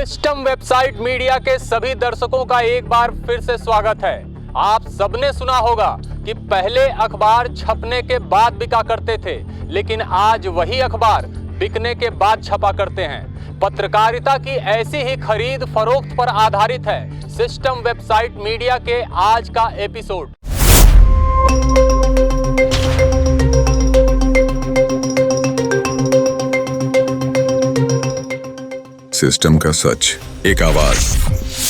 System website media के सभी दर्शकों का एक बार फिर से स्वागत है। आप सबने सुना होगा कि पहले अखबार छपने के बाद बिका करते थे, लेकिन आज वही अखबार बिकने के बाद छपा करते हैं। पत्रकारिता की ऐसी ही खरीद फरोख्त पर आधारित है सिस्टम वेबसाइट मीडिया के आज का एपिसोड। सिस्टम का सच, एक आवाज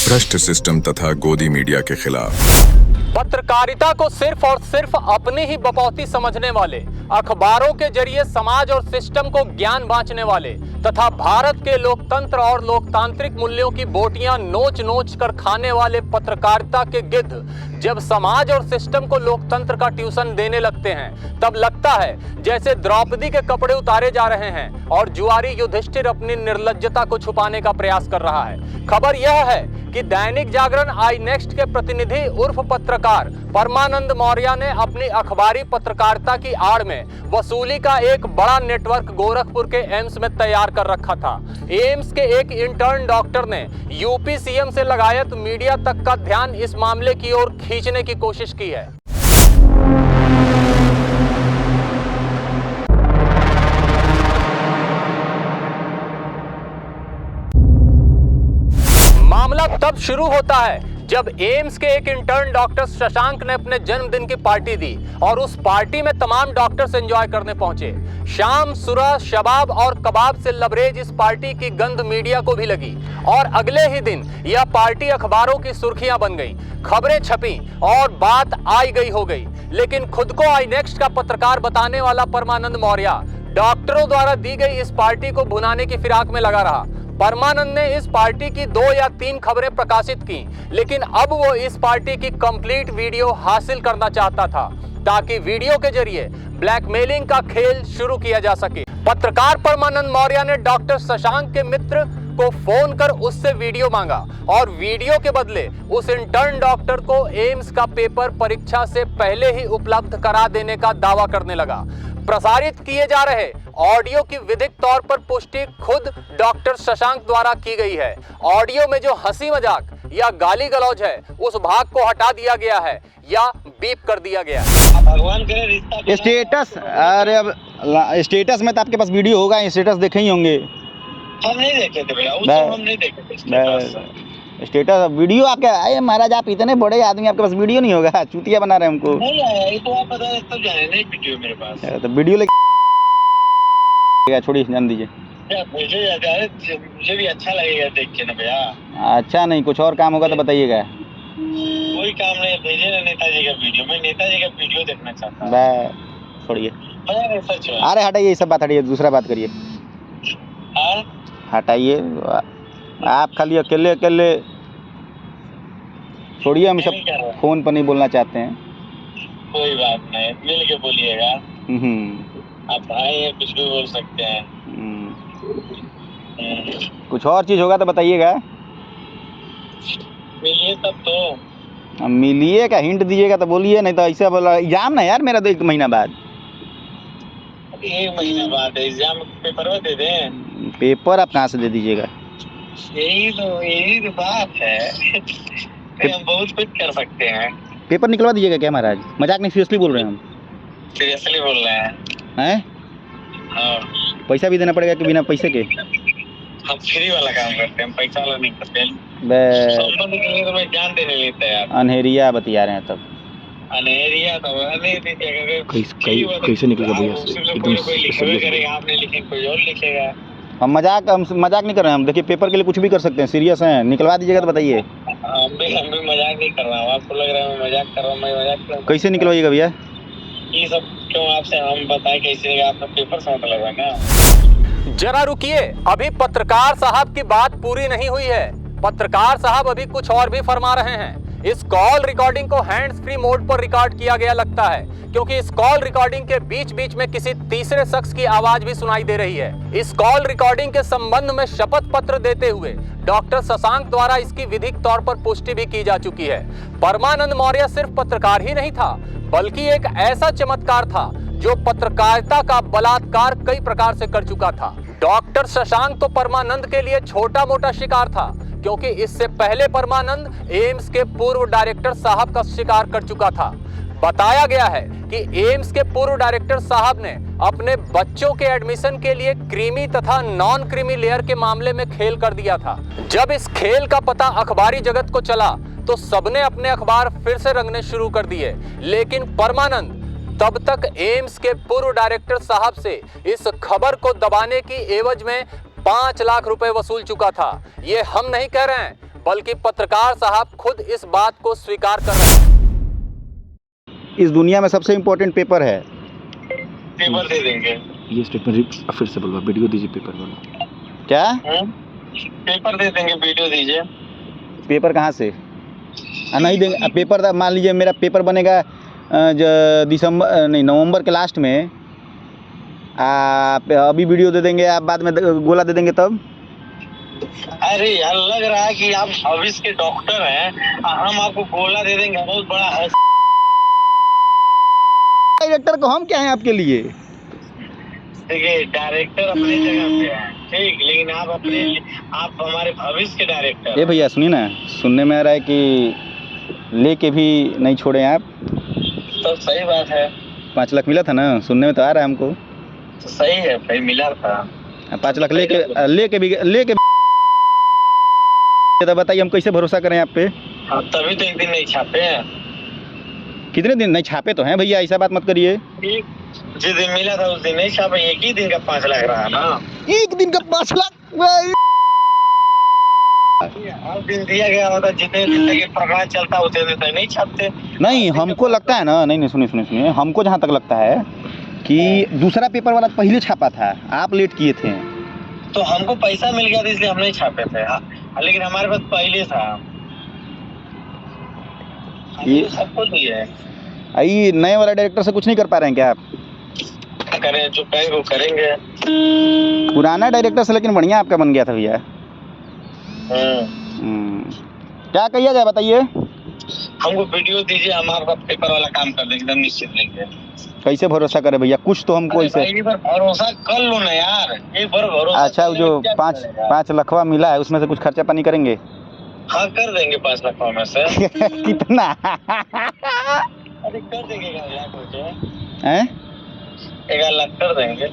भ्रष्ट सिस्टम तथा गोदी मीडिया के खिलाफ। पत्रकारिता को सिर्फ और सिर्फ अपनी ही बपौती समझने वाले, अखबारों के जरिए समाज और सिस्टम को ज्ञान बांटने वाले तथा भारत के लोकतंत्र और लोकतांत्रिक मूल्यों की बोटियां नोच नोच कर खाने वाले पत्रकारिता के गिद्ध जब समाज और सिस्टम को लोकतंत्र का ट्यूशन देने लगते हैं, तब लगता है जैसे द्रौपदी के कपड़े उतारे जा रहे हैं और जुआरी युधिष्ठिर अपनी निर्लज्जता को छुपाने का प्रयास कर रहा है। खबर यह है कि दैनिक जागरण आई नेक्स्ट के प्रतिनिधि उर्फ पत्रकार परमानंद मौर्य ने अपनी अखबारी पत्रकारिता की आड़ में वसूली का एक बड़ा नेटवर्क गोरखपुर के एम्स में तैयार कर रखा था। एम्स के एक इंटर्न डॉक्टर ने यूपी सीएम से लगायत मीडिया तक का ध्यान इस मामले की ओर खींचने की कोशिश की है। मामला तब शुरू होता है जब एम्स के एक इंटर्न डॉक्टर शशांक ने अपने जन्मदिन की पार्टी दी और उस पार्टी में तमाम डॉक्टर्स एंजॉय करने पहुंचे। शाम सुरह शबाब और कबाब से लबरेज इस पार्टी की गंध मीडिया को भी लगी और अगले ही दिन यह पार्टी अखबारों की सुर्खियां बन गई, खबरें छपी और बात आई गई हो गई। लेकिन खुद को आई नेक्स्ट का पत्रकार बताने वाला परमानंद मौर्य डॉक्टरों द्वारा दी गई इस पार्टी को भुनाने की फिराक में लगा रहा। परमानंद ने इस पार्टी की 2 या 3 खबरें प्रकाशित की, लेकिन अब वो इस पार्टी की कंप्लीट वीडियो हासिल करना चाहता था ताकि वीडियो के जरिए ब्लैकमेलिंग का खेल शुरू किया जा सके। पत्रकार परमानंद मौर्य ने डॉक्टर शशांक के मित्र को फोन कर उससे वीडियो मांगा और वीडियो के बदले उस इंटर्न डॉक्टर को एम्स का पेपर परीक्षा से पहले ही उपलब्ध करा देने का दावा करने लगा। प्रसारित किए जा रहे ऑडियो की विधिक तौर पर पुष्टि खुद डॉक्टर शशांक द्वारा की गई है। ऑडियो में जो हंसी मजाक या गाली गलौज है उस भाग को हटा दिया गया है या बीप कर दिया गया। भगवान करे रिश्ता स्टेटस, अरे अब स्टेटस में तो आपके पास वीडियो होगा, स्टेटस देखे ही होंगे। हम नहीं देखे थे भैया, उस समय हम नहीं देखे थे स्टेटस वीडियो आपके आए। महाराज आप इतने बड़े आदमी, आपके पास वीडियो नहीं होगा? चूतिया बना रहे हैं हमको। नहीं आया, ये तो आप बता रहे तब जाने नहीं वीडियो मेरे पास। तो वीडियो लेके छोड़िए, जान दीजिए। मुझे भी अच्छा लगेगा देख के ना भैया। अच्छा नहीं, कुछ और काम होगा तो बताइएगा। कोई काम नहीं, भेजे ना नेताजी का वीडियो। मैं नेताजी का वीडियो देखना चाहता हूँ। छोड़िए, सच है। अरे हटाइए ये सब बात, हटाइए, दूसरा बात करिए। हटाइए, आप खाली अकेले अकेले छोड़िए, हम सब फोन पर नहीं बोलना चाहते हैं। कोई बात नहीं, मिल के बोलिएगा। आप भाई हैं, कुछ भी बोल सकते हैं। कुछ और चीज होगा तो बताइएगा। मिलिए तब तो। मिलिए का हिंट दीजिएगा तो बोलिए, नहीं तो ऐसे बोला। एग्जाम ना यार मेरा तो 1 महीना बाद। 1 महीना बाद एग्जाम पेपर में दे दें? पेपर आप कहाँ से दे दीजिएगा? यही तो बात है। हम बहुत कुछ कर सकते हैं। पेपर निकलवा दीजिएगा क्या महाराज? मजाक नहीं, सीरियसली बोल रहे हैं हम। सीरियसली बोल रहे हैं? हाँ, पैसा भी देना पड़ेगा कि बिना पैसे के? हम फ्री वाला काम करते हैं, पैसा वाला नहीं करते हैं। तो मैं जान देने लेता है। अनहेरिया बतिया रहे हैं तब। अनहेरिया तो कैसे निकलेगा भैया? कोई लिखेगा करेगा, आपने लिखे कोई और लिखेगा। हम मजाक नहीं कर रहे हैं हम। देखिए पेपर के लिए कुछ भी कर सकते हैं, सीरियस हैं। निकलवा दीजिएगा तो बताइए। हम भी मजाक नहीं कर रहा हूँ। आपको लग रहा है मैं मजाक कर रहा हूँ? मैं मजाक कर रहा हूँ। कैसे निकलवाइएगा भैया? ये सब क्यों आपसे हम बताएं कैसे? आपका पेपर से मतलब है ना। जरा रुकिए, अभी पत्रकार साहब की बात पूरी नहीं हुई है। पत्रकार साहब अभी कुछ और भी फरमा रहे हैं। इस कॉल रिकॉर्डिंग को हैंड्स फ्री मोड पर रिकॉर्ड किया गया लगता है, क्योंकि इस कॉल रिकॉर्डिंग के बीच बीच में किसी तीसरे शख्स की आवाज भी सुनाई दे रही है। इस कॉल रिकॉर्डिंग के संबंध में शपथ पत्र देते हुए डॉक्टर शशांक द्वारा इसकी विधिक तौर पर पुष्टि भी की जा चुकी है। परमानंद मौर्य सिर्फ पत्रकार ही नहीं था, बल्कि एक ऐसा चमत्कार था जो पत्रकारिता का बलात्कार कई प्रकार से कर चुका था। डॉक्टर शशांक तो परमानंद के लिए छोटा मोटा शिकार था, क्योंकि इससे पहले परमानंद एम्स के पूर्व डायरेक्टर साहब का शिकार कर चुका था। बताया गया है कि एम्स के पूर्व डायरेक्टर साहब ने अपने बच्चों के एडमिशन के लिए क्रीमी तथा नॉन क्रीमी लेयर के मामले में खेल कर दिया था। जब इस खेल का पता अखबारी जगत को चला तो सबने अपने अखबार फिर से रंगने शुरू कर दिए, लेकिन परमानंद तब तक एम्स के पूर्व डायरेक्टर साहब से इस खबर को दबाने की एवज में 5 लाख रुपए वसूल चुका था। ये हम नहीं कह रहे हैं, बल्कि पत्रकार साहब खुद इस बात को स्वीकार कर रहे हैं। इस दुनिया में सबसे इम्पोर्टेंट पेपर है। पेपर दे देंगे। ये स्टेटमेंट फिर से बोलवा, वीडियो दीजिए पेपर वाला। क्या पेपर दे देंगे, वीडियो दीजिए। पेपर कहाँ से? नहीं देंगे पेपर। मान लीजिए मेरा पेपर बनेगा नवंबर के लास्ट में, आप अभी वीडियो दे देंगे, आप बाद में गोला दे देंगे तब? अरे यार, लग रहा है कि आप भविष्य के डॉक्टर हैं, हम आपको गोला दे देंगे। बहुत बड़ा डायरेक्टर को हम क्या हैं आपके लिए? देखिए, डायरेक्टर अपनी जगह पे है, ठीक, लेकिन आप हमारे भविष्य के डायरेक्टर। ए भैया सुनिए ना, सुनने में आ रहा है कि लेके भी नहीं छोड़े आप। तो सही बात है। 5 लाख मिला था ना, सुनने में तो आ रहा है हमको। तो सही है भाई, मिला था। 5 लाख लेके तो बताइए हम कैसे भरोसा करें आप पे? तभी तो एक दिन नहीं छापे हैं। कितने दिन नहीं छापे तो हैं भैया, ऐसा बात मत करिए। जिस दिन मिला था उस दिन नहीं छापे, एक ही दिन का 5 लाख रहा ना। एक दिन का 5 लाख हर दिन दिया गया होता, जितने दिन तक प्रकरण चलता उतने दिन तक नहीं छापते। नहीं, हमको लगता है ना, नहीं सुनिए, हमको जहाँ तक लगता है कि दूसरा पेपर वाला पहले छापा था, आप लेट किए थे। तो हमको पैसा मिल गया था इसलिए हम नहीं छापे थे। लेकिन हमारे पास पहले था। ये सब कुछ ही है। ये नए वाला डायरेक्टर से कुछ नहीं कर पा रहे हैं क्या आप? क्या करें, जो कहेंगे वो करेंगे। पुराना डायरेक्टर से लेकिन बढ़िया आपका बन गया था भैया। क्या कहिए जाए बताइए। हमको वीडियो दीजिए, हम आपका पेपर वाला काम कर देंगे, एकदम निश्चित लेंगे। कैसे भरोसा करे भैया, कुछ तो हमको ऐसे। एक बार भरोसा कर लो ना यार, एक बार भरोसा। अच्छा, जो 5 लाखवा मिला है उसमें से कुछ खर्चा पानी करेंगे? हाँ, कर देंगे 5 लाख में से। कितना? अरे कर देंगे 1 लाख हैं? 1 लाख कर देंगे।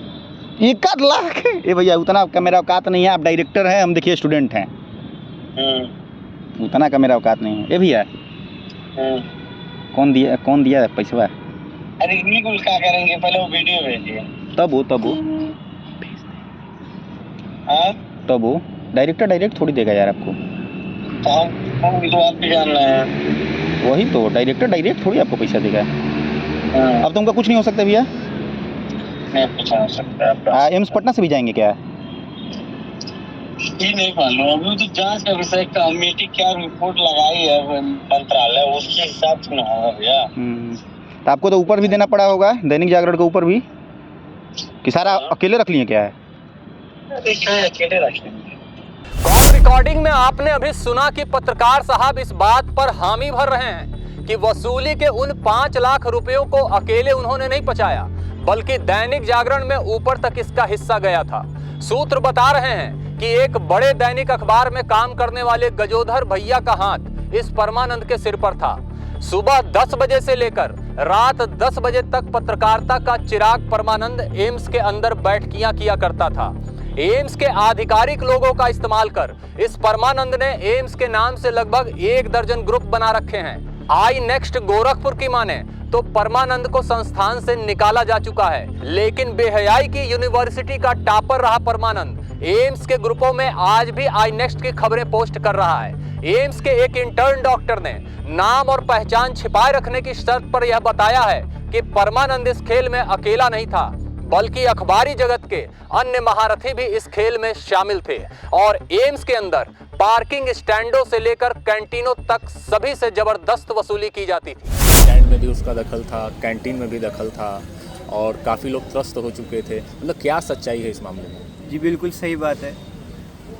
1 लाख? ये भैया उतना का मेरा औकात नहीं है, आप डायरेक्टर हैं, हम देखिए स्टूडेंट हैं। उतना का मेरा औकात नहीं है। ये भैया कौन दिया पैसा? अरे बिल्कुल, क्या करेंगे, पहले वो वीडियो भेजिए। तब वो डायरेक्ट थोड़ी देगा यार आपको। तो हम भी तो आपको जानना है। वही तो, डायरेक्ट थोड़ी आपको पैसा देगा। अब तो उनका कुछ नहीं हो सकता भैया। नहीं, कुछ हो सकता है। एम्स पटना से भी जाएंगे क्या? ये नहीं मालूम, अभी तो जांच का विषय, कमेटी क्या रिपोर्ट लगाई है मंत्रालय, उसके हिसाब से ना होगा भैया। तो आपको तो ऊपर भी देना पड़ा होगा, दैनिक जागरण के ऊपर भी, कि सारा अकेले रख लिए क्या है? अकेले रख लेंगे। कॉल रिकॉर्डिंग में आपने अभी सुना कि पत्रकार साहब इस बात पर हामी भर रहे हैं कि वसूली के उन 5 लाख रुपयों को अकेले उन्होंने नहीं पचाया, बल्कि दैनिक जागरण में ऊपर तक इसका हिस्सा गया था। सूत्र बता रहे हैं कि एक बड़े दैनिक अखबार में काम करने वाले गजोधर भैया का हाथ इस परमानंद के सिर पर था। सुबह 10 बजे से लेकर रात 10 बजे तक पत्रकारिता का चिराग परमानंद एम्स के अंदर बैठकियां किया करता था। एम्स के आधिकारिक लोगों का इस्तेमाल कर इस परमानंद ने एम्स के नाम से लगभग 1 दर्जन ग्रुप बना रखे हैं। आई नेक्स्ट गोरखपुर की माने तो परमानंद को संस्थान से निकाला जा चुका है, लेकिन बेहयाई की यूनिवर्सिटी का टॉपर रहा परमानंद एम्स के ग्रुपों में आज भी आई नेक्स्ट की खबरें पोस्ट कर रहा है। एम्स के एक इंटर्न डॉक्टर ने नाम और पहचान छिपाए रखने की शर्त पर यह बताया है कि परमानंद इस खेल में अकेला नहीं था, बल्कि अखबारी जगत के अन्य महारथी भी इस खेल में शामिल थे और एम्स के अंदर पार्किंग स्टैंडों से लेकर कैंटीनों तक सभी से जबरदस्त वसूली की जाती थी। स्टैंड में भी उसका दखल था, कैंटीन में भी दखल था और काफ़ी लोग त्रस्त हो चुके थे। मतलब क्या सच्चाई है इस मामले में? जी बिल्कुल सही बात है।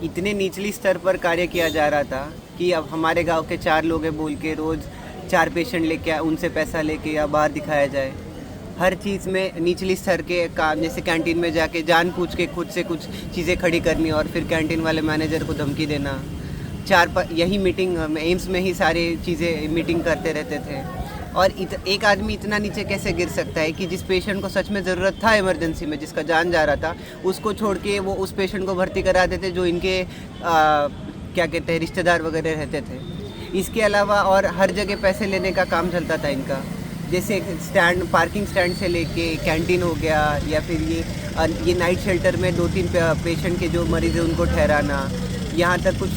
इतने निचली स्तर पर कार्य किया जा रहा था कि अब हमारे गांव के 4 लोग हैं बोल के रोज़ 4 पेशेंट लेके उनसे पैसा लेके या बाहर दिखाया जाए। हर चीज़ में निचली स्तर के काम, जैसे कैंटीन में जाके जानबूझ के खुद से कुछ चीज़ें खड़ी करनी और फिर कैंटीन वाले मैनेजर को धमकी देना। यही मीटिंग एम्स में ही सारी चीज़ें मीटिंग करते रहते थे। और एक आदमी इतना नीचे कैसे गिर सकता है कि जिस पेशेंट को सच में ज़रूरत था इमरजेंसी में, जिसका जान जा रहा था, उसको छोड़ के वो उस पेशेंट को भर्ती करा देते जो इनके क्या कहते हैं रिश्तेदार वगैरह रहते थे। इसके अलावा और हर जगह पैसे लेने का काम चलता था इनका, जैसे स्टैंड, पार्किंग स्टैंड से लेके कैंटीन हो गया, या फिर ये नाइट शेल्टर में 2-3 पेशेंट के जो मरीज़ हैं उनको ठहराना। यहाँ तक कुछ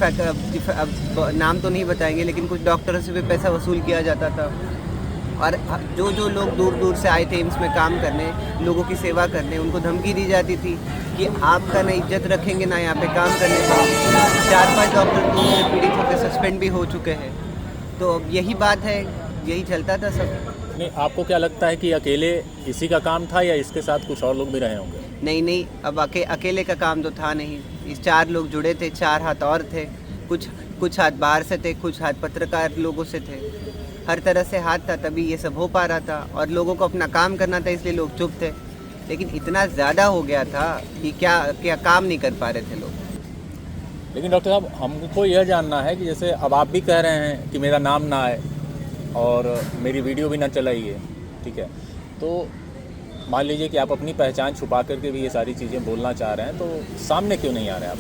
नाम तो नहीं बताएंगे, लेकिन कुछ डॉक्टरों से भी पैसा वसूल किया जाता था। और जो लोग दूर दूर से आए थे एम्स में काम करने, लोगों की सेवा करने, उनको धमकी दी जाती थी कि आपका ना इज्जत रखेंगे ना यहाँ पे काम करने का। 4-5 डॉक्टर तो उनसे पीड़ित होकर सस्पेंड भी हो चुके हैं। तो यही बात है, यही चलता था सब। नहीं, आपको क्या लगता है कि अकेले इसी का काम था या इसके साथ कुछ और लोग भी रहे होंगे? नहीं, अब अकेले का काम तो था नहीं। इस 4 लोग जुड़े थे, 4 हाथ और थे। कुछ हाथ बाहर से थे, कुछ हाथ पत्रकार लोगों से थे। हर तरह से हाथ था, तभी ये सब हो पा रहा था। और लोगों को अपना काम करना था, इसलिए लोग चुप थे। लेकिन इतना ज़्यादा हो गया था कि क्या काम नहीं कर पा रहे थे लोग। लेकिन डॉक्टर साहब, हमको यह जानना है कि जैसे अब आप भी कह रहे हैं कि मेरा नाम ना आए और मेरी वीडियो भी ना चलाइए, ठीक है, तो मान लीजिए कि आप अपनी पहचान छुपा करके भी ये सारी चीज़ें बोलना चाह रहे हैं, तो सामने क्यों नहीं आ रहे आप?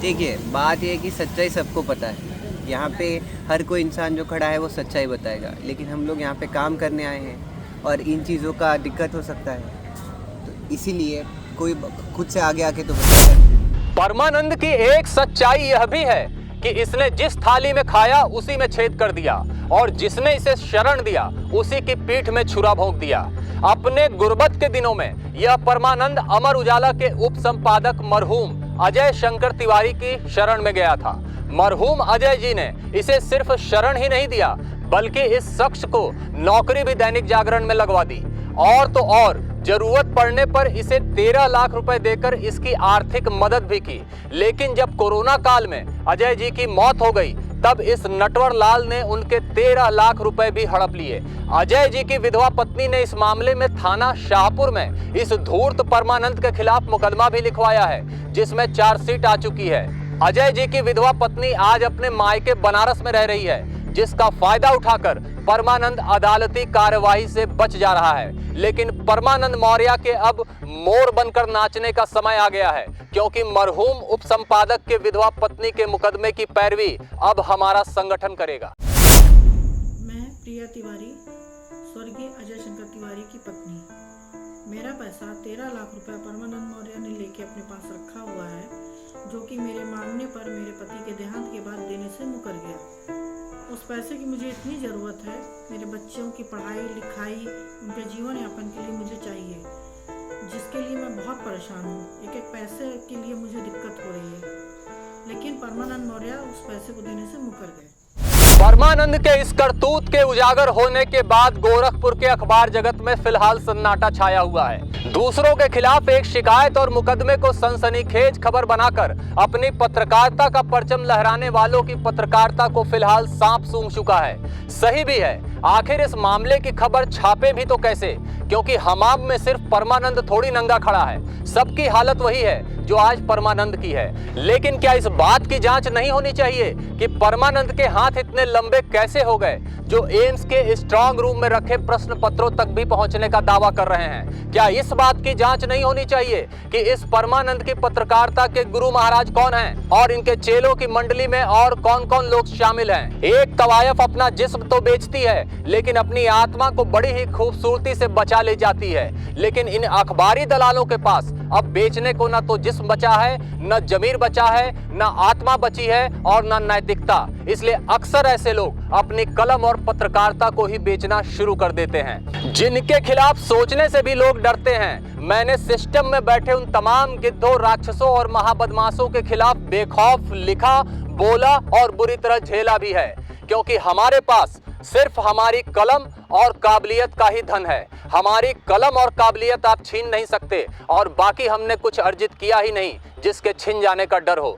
देखिए, बात यह है कि सच्चाई सबको पता है। यहाँ पे हर कोई इंसान जो खड़ा है वो सच्चाई बताएगा, लेकिन हम लोग यहाँ पे काम करने आए हैं और इन चीज़ों का दिक्कत हो सकता है, तो इसीलिए कोई खुद से आगे आके तो बताएगा। परमानंद की एक सच्चाई यह भी है कि इसने जिस थाली में खाया उसी में छेद कर दिया, और जिसने इसे शरण दिया उसी की पीठ में छुरा भोंक दिया। अपने गुर्बत के दिनों में यह परमानंद अमर उजाला के उप संपादक मरहूम अजय शंकर तिवारी की शरण में गया था। मरहूम अजय जी ने इसे सिर्फ शरण ही नहीं दिया, बल्कि इस शख्स को नौकरी भी दैनिक जागरण में लगवा दी, और तो और जरूरत पड़ने पर इसे 13 लाख रुपए देकर इसकी आर्थिक मदद भी की। लेकिन जब कोरोना काल में अजय जी की मौत हो गई, तब इस नटवर लाल ने उनके 13 लाख रुपए भी हड़प लिए। अजय जी की विधवा पत्नी ने इस मामले में थाना शाहपुर में इस धूर्त परमानंद के खिलाफ मुकदमा भी लिखवाया है, जिसमें चार्जशीट आ चुकी है। अजय जी की विधवा पत्नी आज अपने मायके बनारस में रह रही है, जिसका फायदा उठाकर परमानंद अदालती कार्यवाही से बच जा रहा है। लेकिन परमानंद मौर्य के अब मोर बनकर नाचने का समय आ गया है, क्योंकि मरहूम उप संपादक के विधवा पत्नी के मुकदमे की पैरवी अब हमारा संगठन करेगा। मैं प्रिया तिवारी, स्वर्गीय अजय शंकर तिवारी की पत्नी। मेरा पैसा 13 लाख रुपए परमानंद मौर्य ने लेके अपने पास रखा हुआ है, जो कि मेरे मांगने पर मेरे पति के देहांत के बाद देने से मुकर गया। उस पैसे की मुझे इतनी ज़रूरत है, मेरे बच्चों की पढ़ाई लिखाई, उनके जीवन यापन के लिए मुझे चाहिए, जिसके लिए मैं बहुत परेशान हूँ। एक पैसे के लिए मुझे दिक्कत हो रही है, लेकिन परमानंद मौर्य उस पैसे को देने से मुकर गए। परमानंद के इस करतूत के उजागर होने के बाद गोरखपुर के अखबार जगत में फिलहाल सन्नाटा छाया हुआ है। दूसरों के खिलाफ एक शिकायत और मुकदमे को सनसनीखेज खबर बनाकर अपनी पत्रकारिता का परचम लहराने वालों की पत्रकारिता को फिलहाल सांप सूंघ चुका है। सही भी है, आखिर इस मामले की खबर छापे भी तो कैसे, क्योंकि हमाम में सिर्फ परमानंद थोड़ी नंगा खड़ा है। सबकी हालत वही है जो आज परमानंद की है। लेकिन क्या इस बात की जांच नहीं होनी चाहिए कि परमानंद के हाथ इतने लंबे कैसे हो गए, जो एम्स के स्ट्रांग रूम में रखे प्रश्न पत्रों तक भी पहुंचने का दावा कर रहे हैं? क्या इस बात की जांच नहीं होनी चाहिए कि इस परमानंद की पत्रकारिता के गुरु महाराज कौन हैं और इनके चेलों की मंडली में और कौन कौन लोग शामिल हैं? एक तवायफ अपना जिस्म तो बेचती है, लेकिन अपनी आत्मा को बड़ी ही खूबसूरती से बचा ले जाती है। लेकिन इन अखबारी दलालों के पास अब बेचने को न तो जिस्म बचा है, न जमीर बचा है, न आत्मा बची है और न नैतिकता। इसलिए अक्सर ऐसे लोग अपनी कलम और पत्रकारिता को ही बेचना शुरू कर देते हैं, जिनके खिलाफ सोचने से भी लोग डरते हैं। मैंने सिस्टम में बैठे उन तमाम गिद्धों, राक्षसों और महाबदमाशों के खिलाफ बेखौफ लिखा, बोला और बुरी तरह झेला भी है, क्योंकि हमारे पास सिर्फ हमारी कलम और काबिलियत का ही धन है। हमारी कलम और काबिलियत आप छीन नहीं सकते, और बाकी हमने कुछ अर्जित किया ही नहीं जिसके छिन जाने का डर हो।